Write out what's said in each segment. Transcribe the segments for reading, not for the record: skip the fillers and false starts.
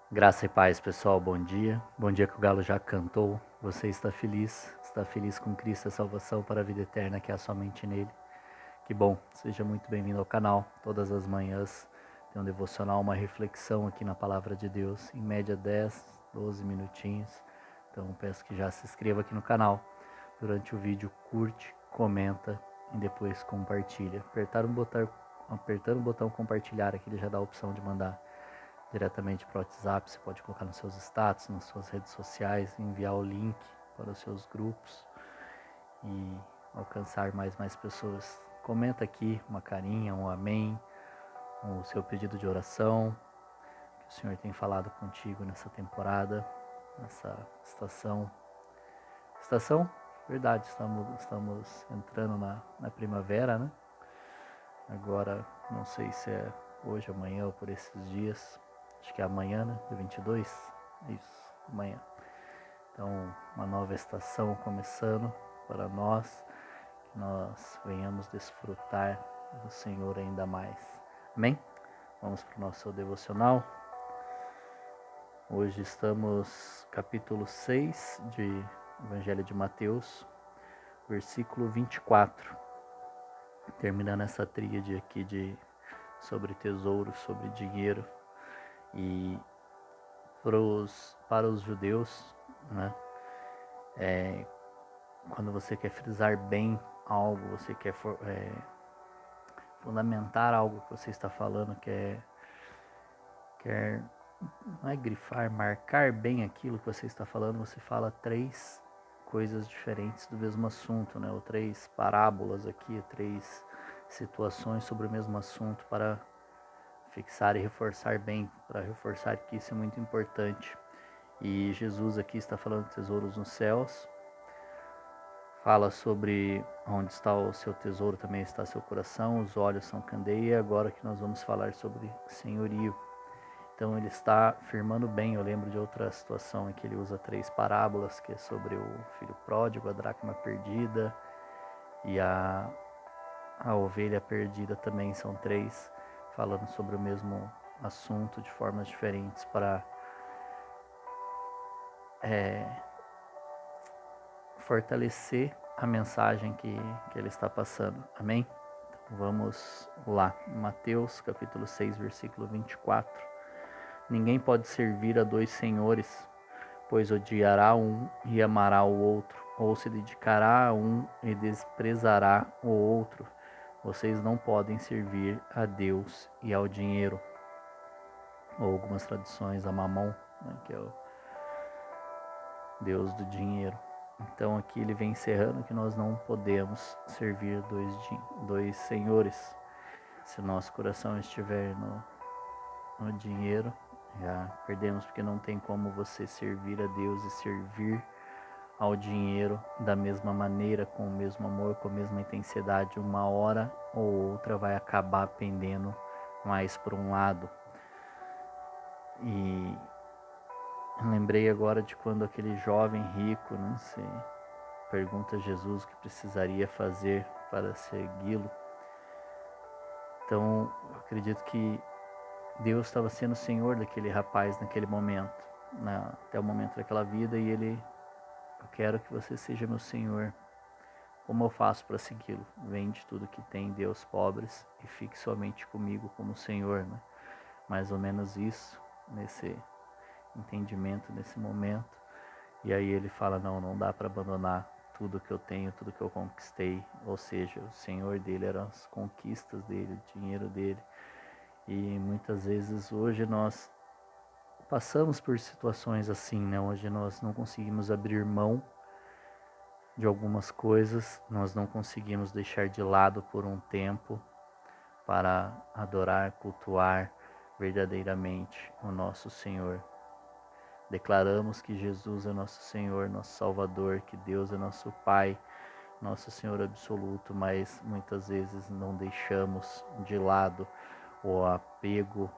Graça e paz, pessoal. Bom dia. Bom dia que o galo já cantou. Você está feliz? Está feliz com Cristo, a salvação para a vida eterna que há somente nele? Que bom. Seja muito bem-vindo ao canal. Todas as manhãs tem um devocional, uma reflexão aqui na Palavra de Deus. Em média 10, 12 minutinhos. Então peço que já se inscreva aqui no canal. Durante o vídeo, curte, comenta e depois compartilha. Apertando o botão compartilhar aqui, ele já dá a opção de mandar diretamente para o WhatsApp, você pode colocar nos seus status, nas suas redes sociais, enviar o link para os seus grupos e alcançar mais pessoas. Comenta aqui uma carinha, um amém, o seu pedido de oração, que o Senhor tem falado contigo nessa temporada, nessa estação. Estação? Verdade, estamos entrando na primavera, né? Agora, não sei se é hoje, amanhã ou por esses dias. Acho que é amanhã, né? Dia 22. Isso, amanhã. Então, uma nova estação começando para nós. Que nós venhamos desfrutar do Senhor ainda mais. Amém? Vamos para o nosso devocional. Hoje estamos capítulo 6 de Evangelho de Mateus, versículo 24. Terminando essa tríade aqui sobre tesouro, sobre dinheiro. E para os judeus, né, quando você quer frisar bem algo, você quer fundamentar algo que você está falando, quer não é grifar, marcar bem aquilo que você está falando, você fala três coisas diferentes do mesmo assunto, né, ou três parábolas aqui, três situações sobre o mesmo assunto para fixar e reforçar bem, para reforçar que isso é muito importante. E Jesus aqui está falando de tesouros nos céus, fala sobre onde está o seu tesouro, também está seu coração, os olhos são candeia, agora que nós vamos falar sobre senhorio. Então ele está firmando bem, eu lembro de outra situação em que ele usa três parábolas, que é sobre o filho pródigo, a dracma perdida e a ovelha perdida também, são três, falando sobre o mesmo assunto de formas diferentes para fortalecer a mensagem que ele está passando. Amém? Então, vamos lá. Mateus capítulo 6, versículo 24. Ninguém pode servir a dois senhores, pois odiará um e amará o outro, ou se dedicará a um e desprezará o outro. Vocês não podem servir a Deus e ao dinheiro. Ou algumas traduções a Mamon, né, que é o Deus do dinheiro. Então aqui ele vem encerrando que nós não podemos servir dois senhores. Se o nosso coração estiver no dinheiro, já perdemos, porque não tem como você servir a Deus e servir ao dinheiro da mesma maneira, com o mesmo amor, com a mesma intensidade. Uma hora ou outra vai acabar pendendo mais por um lado. E lembrei agora de quando aquele jovem rico, né, se pergunta a Jesus o que precisaria fazer para segui-lo. Então, eu acredito que Deus estava sendo o Senhor daquele rapaz naquele momento, até o momento daquela vida, e eu quero que você seja meu Senhor. Como eu faço para segui-lo? Vende tudo que tem, dê aos pobres e fique somente comigo como Senhor, né? Mais ou menos isso, nesse entendimento, nesse momento. E aí ele fala, não dá para abandonar tudo que eu tenho, tudo que eu conquistei. Ou seja, o Senhor dele eram as conquistas dele, o dinheiro dele. E muitas vezes hoje nós passamos por situações assim, né? Hoje nós não conseguimos abrir mão de algumas coisas, nós não conseguimos deixar de lado por um tempo para adorar, cultuar verdadeiramente o nosso Senhor. Declaramos que Jesus é nosso Senhor, nosso Salvador, que Deus é nosso Pai, nosso Senhor absoluto, mas muitas vezes não deixamos de lado o apego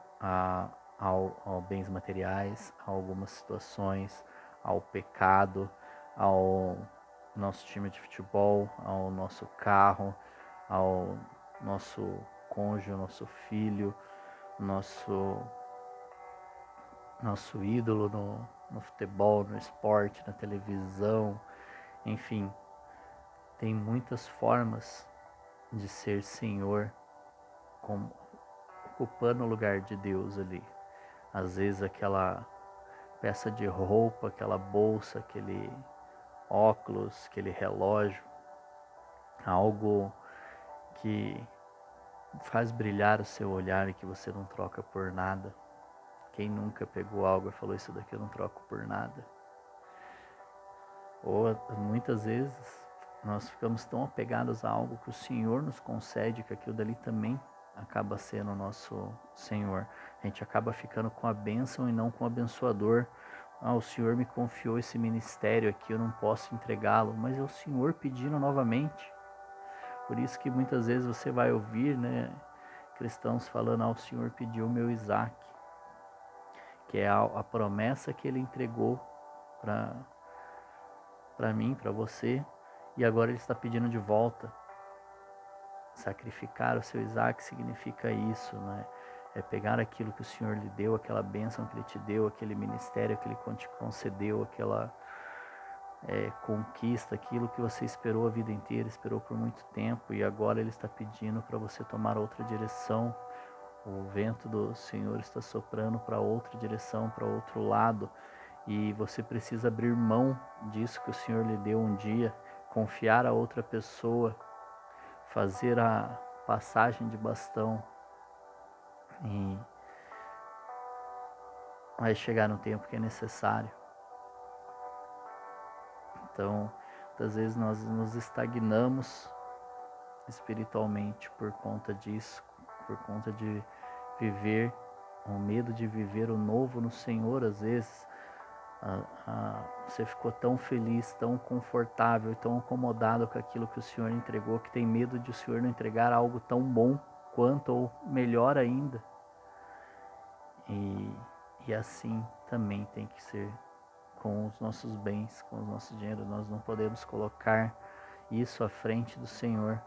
ao bens materiais, a algumas situações, ao pecado, ao nosso time de futebol, ao nosso carro, ao nosso cônjuge, nosso filho, nosso nosso ídolo no futebol, no esporte, na televisão, enfim, tem muitas formas de ser Senhor, como, ocupando o lugar de Deus ali. Às vezes aquela peça de roupa, aquela bolsa, aquele óculos, aquele relógio, algo que faz brilhar o seu olhar e que você não troca por nada. Quem nunca pegou algo e falou, isso daqui eu não troco por nada? Ou muitas vezes nós ficamos tão apegados a algo que o Senhor nos concede, que aquilo dali também acaba sendo o nosso Senhor. A gente acaba ficando com a bênção e não com o abençoador. O Senhor me confiou esse ministério aqui, eu não posso entregá-lo, mas é o Senhor pedindo novamente. Por isso que muitas vezes você vai ouvir, né, cristãos falando, o Senhor pediu o meu Isaac, que é a promessa que ele entregou para mim, para você, e agora ele está pedindo de volta. Sacrificar o seu Isaac significa isso, né? É pegar aquilo que o Senhor lhe deu, aquela bênção que ele te deu, aquele ministério que ele te concedeu, aquela conquista, aquilo que você esperou a vida inteira, esperou por muito tempo, e agora ele está pedindo para você tomar outra direção. O vento do Senhor está soprando para outra direção, para outro lado, e você precisa abrir mão disso que o Senhor lhe deu um dia, confiar a outra pessoa, fazer a passagem de bastão, e vai chegar no tempo que é necessário. Então, muitas vezes nós nos estagnamos espiritualmente por conta disso, por conta de viver, o medo de viver o novo no Senhor. Às vezes você ficou tão feliz, tão confortável, tão acomodado com aquilo que o Senhor entregou, que tem medo de o Senhor não entregar algo tão bom quanto, ou melhor ainda. E assim também tem que ser com os nossos bens, com os nossos dinheiros. Nós não podemos colocar isso à frente do Senhor.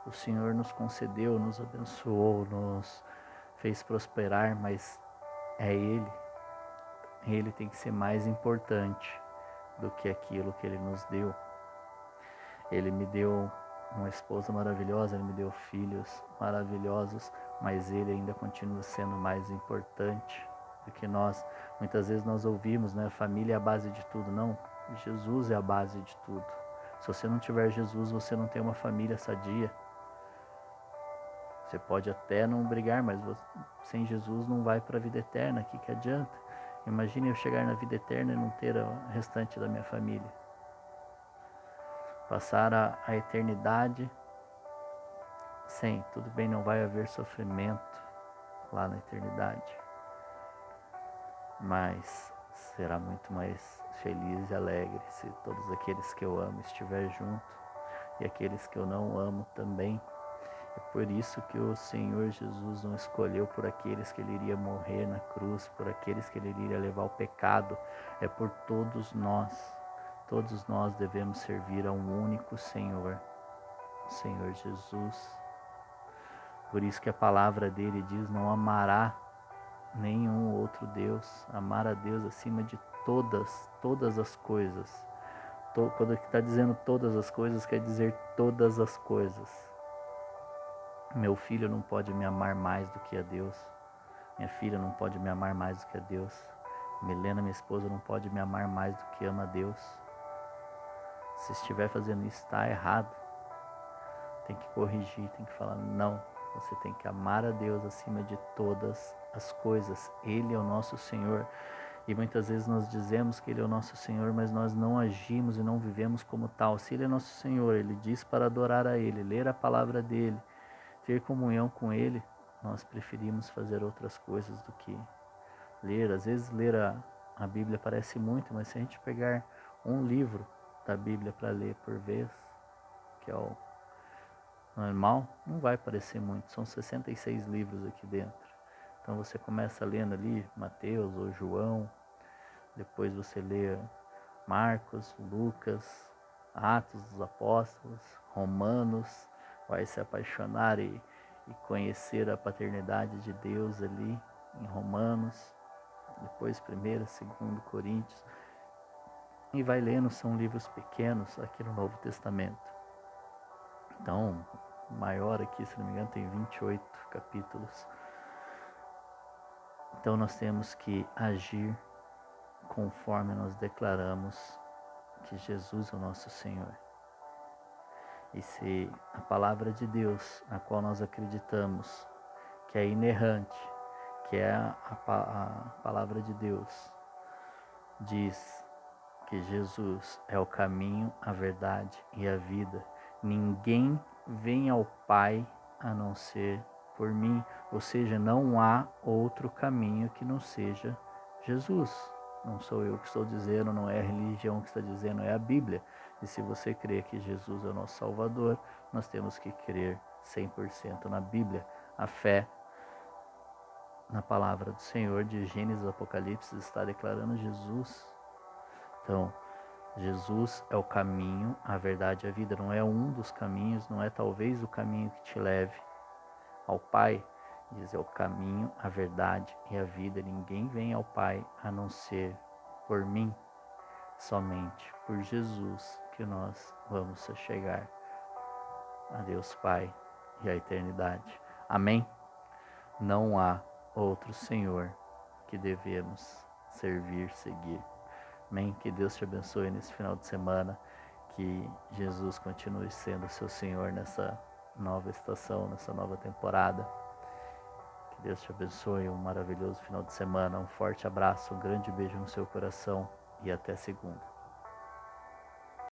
O Senhor nos concedeu, nos abençoou, nos fez prosperar, mas é Ele. Ele tem que ser mais importante do que aquilo que Ele nos deu. Ele me deu uma esposa maravilhosa, Ele me deu filhos maravilhosos, mas Ele ainda continua sendo mais importante do que nós. Muitas vezes nós ouvimos, né, família é a base de tudo. Não, Jesus é a base de tudo. Se você não tiver Jesus, você não tem uma família sadia. Você pode até não brigar, mas sem Jesus não vai para a vida eterna. O que adianta? Imagine eu chegar na vida eterna e não ter o restante da minha família. Passar a eternidade sem. Tudo bem, não vai haver sofrimento lá na eternidade, mas será muito mais feliz e alegre se todos aqueles que eu amo estiver junto e aqueles que eu não amo também. É por isso que o Senhor Jesus não escolheu por aqueles que Ele iria morrer na cruz, por aqueles que Ele iria levar o pecado. É por todos nós. Todos nós devemos servir a um único Senhor, o Senhor Jesus. Por isso que a palavra dele diz, não amará nenhum outro Deus. Amar a Deus acima de todas as coisas. Quando está dizendo todas as coisas, quer dizer todas as coisas. Meu filho não pode me amar mais do que a Deus. Minha filha não pode me amar mais do que a Deus. Milena, minha esposa, não pode me amar mais do que ama a Deus. Se estiver fazendo isso, está errado. Tem que corrigir, tem que falar, não. Você tem que amar a Deus acima de todas as coisas. Ele é o nosso Senhor. E muitas vezes nós dizemos que Ele é o nosso Senhor, mas nós não agimos e não vivemos como tal. Se Ele é nosso Senhor, Ele diz para adorar a Ele, ler a palavra dEle, ter comunhão com Ele, nós preferimos fazer outras coisas do que ler. Às vezes ler a Bíblia parece muito, mas se a gente pegar um livro da Bíblia para ler por vez, que é o normal, não vai parecer muito. São 66 livros aqui dentro. Então você começa lendo ali Mateus ou João, depois você lê Marcos, Lucas, Atos dos Apóstolos, Romanos, vai se apaixonar e conhecer a paternidade de Deus ali em Romanos. depois 1ª, 2º Coríntios, e vai lendo, são livros pequenos aqui no Novo Testamento. Então, o maior aqui, se não me engano, tem 28 capítulos. Então nós temos que agir conforme nós declaramos que Jesus é o nosso Senhor. E se a palavra de Deus, na qual nós acreditamos, que é inerrante, que é a palavra de Deus, diz que Jesus é o caminho, a verdade e a vida, ninguém vem ao Pai a não ser por mim, ou seja, não há outro caminho que não seja Jesus. Não sou eu que estou dizendo, não é a religião que está dizendo, é a Bíblia. E se você crê que Jesus é o nosso Salvador, nós temos que crer 100% na Bíblia. A fé na palavra do Senhor, de Gênesis e Apocalipse, está declarando Jesus. Então, Jesus é o caminho, a verdade e a vida. Não é um dos caminhos, não é talvez o caminho que te leve ao Pai. Diz, é o caminho, a verdade e a vida. Ninguém vem ao Pai a não ser por mim. Somente por Jesus que nós vamos chegar a Deus Pai e à eternidade. Amém? Não há outro Senhor que devemos servir, seguir. Amém? Que Deus te abençoe nesse final de semana. Que Jesus continue sendo seu Senhor nessa nova estação, nessa nova temporada. Que Deus te abençoe, um maravilhoso final de semana. Um forte abraço, um grande beijo no seu coração e até segunda.